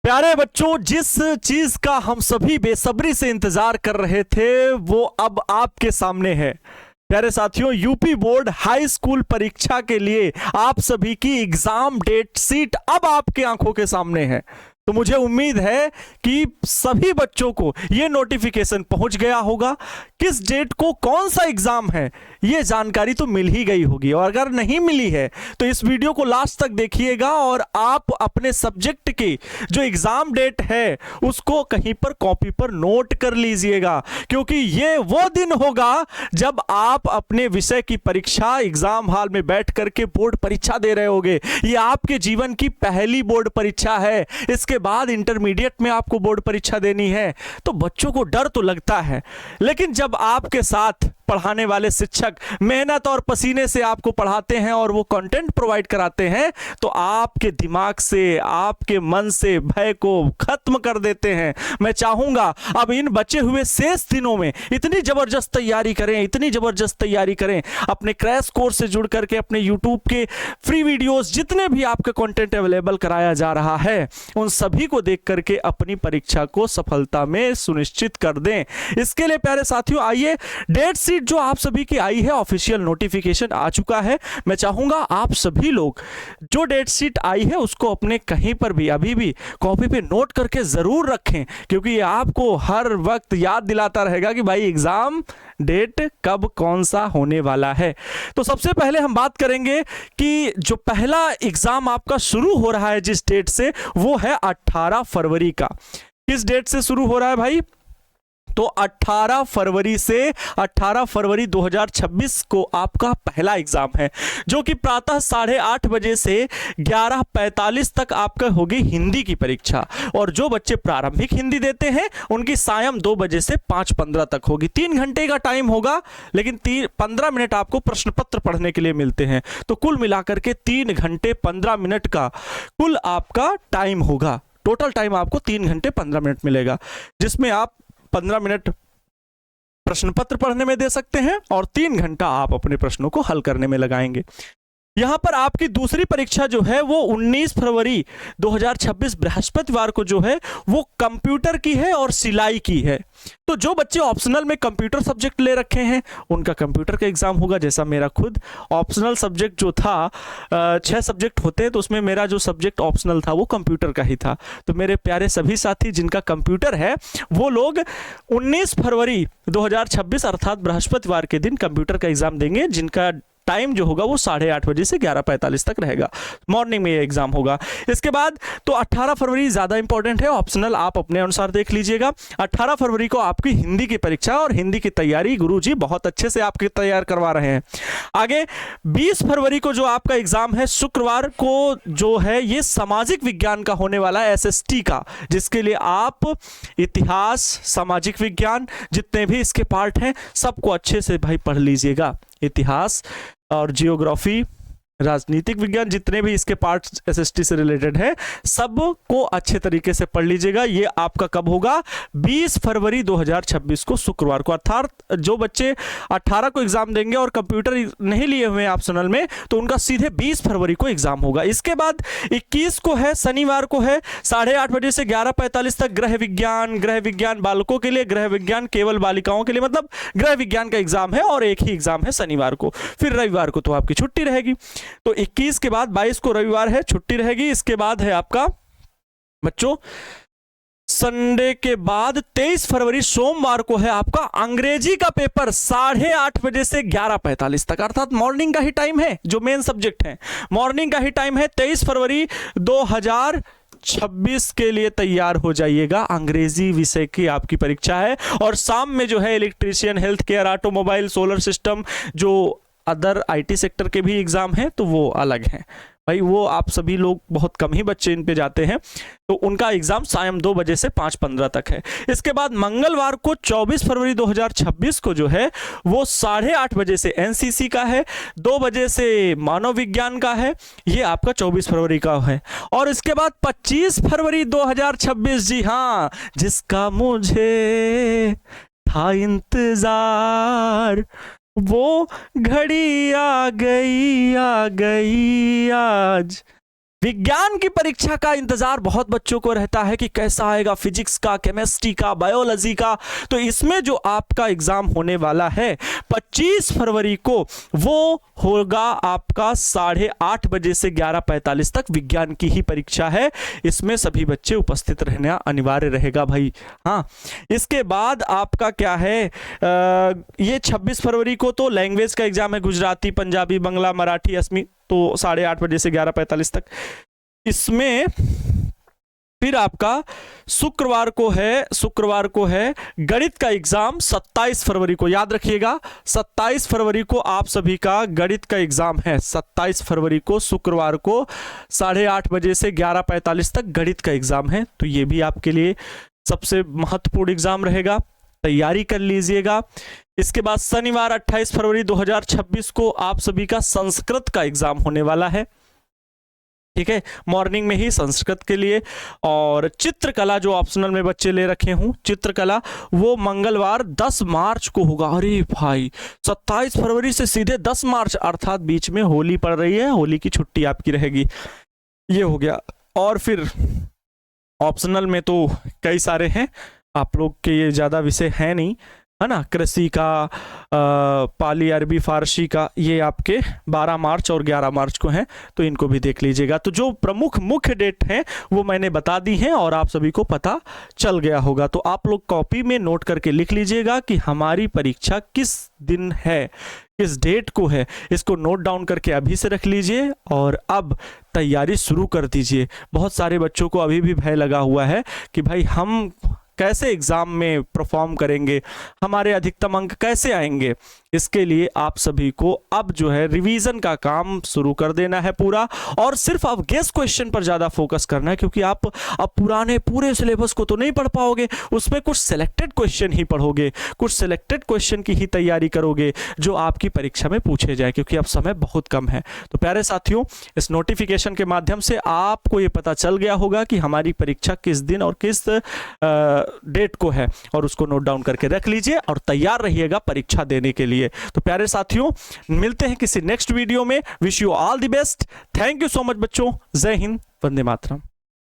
प्यारे बच्चों, जिस चीज का हम सभी बेसब्री से इंतजार कर रहे थे वो अब आपके सामने है। प्यारे साथियों, यूपी बोर्ड हाई स्कूल परीक्षा के लिए आप सभी की एग्जाम डेट शीट अब आपके आंखों के सामने है। तो मुझे उम्मीद है कि सभी बच्चों को यह नोटिफिकेशन पहुंच गया होगा। किस डेट को कौन सा एग्जाम है यह जानकारी तो मिल ही गई होगी, और अगर नहीं मिली है तो इस वीडियो को लास्ट तक देखिएगा और आप अपने सब्जेक्ट की जो एग्जाम डेट है उसको कहीं पर कॉपी पर नोट कर लीजिएगा, क्योंकि ये वो दिन होगा जब आप अपने विषय की परीक्षा एग्जाम हॉल में बैठ करके बोर्ड परीक्षा दे रहे होगे। ये आपके जीवन की पहली बोर्ड परीक्षा है। इसके बाद इंटरमीडिएट में आपको बोर्ड परीक्षा देनी है। तो बच्चों को डर तो लगता है, लेकिन जब आपके साथ पढ़ाने वाले शिक्षक मेहनत और पसीने से आपको पढ़ाते हैं और वो कंटेंट प्रोवाइड कराते हैं तो आपके दिमाग से, आपके मन से भय को खत्म कर देते हैं। मैं चाहूंगा अब इन बचे हुए शेष दिनों में इतनी जबरदस्त तैयारी करें, इतनी जबरदस्त तैयारी करें। अपने क्रैश कोर्स से जुड़ करके अपने यूट्यूब के फ्री वीडियोस जितने भी आपके कंटेंट अवेलेबल कराया जा रहा है उन सभी को देख करके अपनी परीक्षा को सफलता में सुनिश्चित कर दें। इसके लिए प्यारे साथियों, आइए डेट शीट जो आप सभी की आई है, ऑफिशियल नोटिफिकेशन आ चुका है। मैं चाहूंगा आप सभी लोग जो डेट शीट आई है उसको अपने कहीं पर भी अभी भी कॉपी पे नोट करके जरूर रखें, क्योंकि ये आपको हर वक्त याद दिलाता रहेगा कि भाई एग्जाम डेट कब कौन सा होने वाला है। तो सबसे पहले हम बात करेंगे कि जो पहला एग्जाम आपका शुरू हो रहा है जिस डेट से, वो है 18 फरवरी का। किस डेट से शुरू हो रहा है भाई? तो 18 फरवरी से 18 फरवरी 2026 को आपका पहला एग्जाम है, जो कि प्रातः 8:30 बजे से 11:45 तक आपका होगी हिंदी की परीक्षा। और जो बच्चे प्रारंभिक हिंदी देते हैं उनकी सायं 2 बजे से 5:15 तक होगी। 3 घंटे का टाइम होगा, लेकिन 15 मिनट आपको प्रश्न पत्र पढ़ने के लिए मिलते हैं। तो कुल मिलाकर के 3 घंटे 15 मिनट का कुल आपका टाइम होगा। टोटल टाइम आपको 3 घंटे 15 मिनट मिलेगा, जिसमें आप 15 मिनट प्रश्न पत्र पढ़ने में दे सकते हैं और 3 घंटा आप अपने प्रश्नों को हल करने में लगाएंगे। यहां पर आपकी दूसरी परीक्षा जो है वो 19 फरवरी 2026 बृहस्पतिवार को जो है वो कंप्यूटर की है और सिलाई की है। तो जो बच्चे ऑप्शनल में कंप्यूटर सब्जेक्ट ले रखे हैं उनका कंप्यूटर का एग्जाम होगा। जैसा मेरा खुद ऑप्शनल सब्जेक्ट जो था, 6 सब्जेक्ट होते हैं तो उसमें मेरा जो सब्जेक्ट ऑप्शनल था वो कंप्यूटर का ही था। तो मेरे प्यारे सभी साथी जिनका कंप्यूटर है वो लोग 19 फरवरी 2026 अर्थात बृहस्पतिवार के दिन कंप्यूटर का एग्जाम देंगे, जिनका टाइम जो होगा वो 8:30 बजे से 11:45 तक रहेगा। मॉर्निंग में ये एग्जाम होगा। इसके बाद तो 18 फरवरी ज्यादा इंपॉर्टेंट है, ऑप्शनल आप अपने अनुसार देख लीजिएगा। 18 फरवरी को आपकी हिंदी की परीक्षा और हिंदी की तैयारी गुरुजी बहुत अच्छे से आपके तैयार करवा रहे हैं। आगे 20 फरवरी को जो आपका एग्जाम है शुक्रवार को जो है ये सामाजिक विज्ञान का होने वाला है, SST का, जिसके लिए आप इतिहास, सामाजिक विज्ञान जितने भी इसके पार्ट हैं सबको अच्छे से भाई पढ़ लीजिएगा। इतिहास और जियोग्राफी, राजनीतिक विज्ञान जितने भी इसके पार्ट्स SST से रिलेटेड है सबको अच्छे तरीके से पढ़ लीजिएगा। ये आपका कब होगा? 20 फरवरी 2026 को शुक्रवार को। अर्थात जो बच्चे 18 को एग्जाम देंगे और कंप्यूटर नहीं लिए हुए हैं ऑप्शनल में तो उनका सीधे 20 फरवरी को एग्जाम होगा। इसके बाद 21 को है, शनिवार को है, 8:30 बजे से 11:45 तक गृह विज्ञान बालकों के लिए, गृह विज्ञान केवल बालिकाओं के लिए, मतलब गृह विज्ञान का एग्जाम है और एक ही एग्जाम है शनिवार को। फिर रविवार को तो आपकी छुट्टी रहेगी। तो 21 के बाद 22 को रविवार है, छुट्टी रहेगी। इसके बाद है आपका बच्चों संडे के बाद 23 फरवरी सोमवार को है आपका अंग्रेजी का पेपर 8:30 बजे से 11:45 तक, अर्थात मॉर्निंग का ही टाइम है। जो मेन सब्जेक्ट है मॉर्निंग का ही टाइम है। 23 फरवरी 2026 के लिए तैयार हो जाइएगा। अंग्रेजी विषय की आपकी परीक्षा है। और शाम में जो है electrician, health care, automobile, solar system, जो अदर IT सेक्टर के भी एग्जाम हैं तो वो अलग हैं भाई। वो आप सभी लोग, बहुत कम ही बच्चे इन पे जाते हैं, तो उनका एग्जाम सायं 2 बजे से 5:15 तक है। इसके बाद मंगलवार को 24 फरवरी 2026 को जो है वो 8:30 बजे से NCC का है, 2 बजे से मानव विज्ञान का है। ये आपका 24 फरवरी का है। और इसके बाद 25 फरवरी 2026, जी हाँ, जिसका मुझे था इंतजार, वो घड़ी आ गई आज, विज्ञान की परीक्षा का इंतजार बहुत बच्चों को रहता है कि कैसा आएगा, फिजिक्स का, केमिस्ट्री का, बायोलॉजी का। तो इसमें जो आपका एग्जाम होने वाला है 25 फरवरी को, वो होगा आपका 8:30 बजे से 11:45 तक। विज्ञान की ही परीक्षा है, इसमें सभी बच्चे उपस्थित रहना अनिवार्य रहेगा भाई। हाँ, इसके बाद आपका क्या है, ये 26 फरवरी को तो लैंग्वेज का एग्जाम है, गुजराती, पंजाबी, बांग्ला, मराठी, असमी, तो 8:30 बजे से 11:45 तक। इसमें फिर आपका शुक्रवार को है गणित का एग्जाम 27 फरवरी को। याद रखिएगा 27 फरवरी को आप सभी का गणित का एग्जाम है। 27 फरवरी को शुक्रवार को 8:30 बजे से 11:45 तक गणित का एग्जाम है। तो ये भी आपके लिए सबसे महत्वपूर्ण एग्जाम रहेगा, तैयारी कर लीजिएगा। इसके बाद शनिवार 28 फरवरी 2026 को आप सभी का संस्कृत का एग्जाम होने वाला है। ठीक है, मॉर्निंग में ही संस्कृत के लिए। और चित्रकला जो ऑप्शनल में बच्चे ले रखे हूं, चित्रकला, वो मंगलवार 10 मार्च को होगा। अरे भाई, 27 फरवरी से सीधे 10 मार्च, अर्थात बीच में होली पड़ रही है, होली की छुट्टी आपकी रहेगी। ये हो गया। और फिर ऑप्शनल में तो कई सारे हैं, आप लोग के ये ज़्यादा विषय है नहीं, है ना। कृषि का, पाली, अरबी, फारसी का, ये आपके 12 मार्च और 11 मार्च को हैं, तो इनको भी देख लीजिएगा। तो जो प्रमुख मुख्य डेट हैं वो मैंने बता दी हैं और आप सभी को पता चल गया होगा। तो आप लोग कॉपी में नोट करके लिख लीजिएगा कि हमारी परीक्षा किस दिन है, किस डेट को है। इसको नोट डाउन करके अभी से रख लीजिए और अब तैयारी शुरू कर दीजिए। बहुत सारे बच्चों को अभी भी भय लगा हुआ है कि भाई हम कैसे एग्जाम में परफॉर्म करेंगे, हमारे अधिकतम अंक कैसे आएंगे। इसके लिए आप सभी को अब जो है रिवीजन का काम शुरू कर देना है पूरा, और सिर्फ आप गेस क्वेश्चन पर ज्यादा फोकस करना है, क्योंकि आप अब पुराने पूरे सिलेबस को तो नहीं पढ़ पाओगे, उसमें कुछ सिलेक्टेड क्वेश्चन ही पढ़ोगे, कुछ सिलेक्टेड क्वेश्चन की ही तैयारी करोगे जो आपकी परीक्षा में पूछे जाए, क्योंकि अब समय बहुत कम है। तो प्यारे साथियों, इस नोटिफिकेशन के माध्यम से आपको ये पता चल गया होगा कि हमारी परीक्षा किस दिन और किस डेट को है, और उसको नोट डाउन करके रख लीजिए और तैयार रहिएगा परीक्षा देने के लिए। तो प्यारे साथियों, मिलते हैं किसी नेक्स्ट वीडियो में। Wish you all the best. Thank you so much बच्चों। जय हिंद, वंदे मातरम।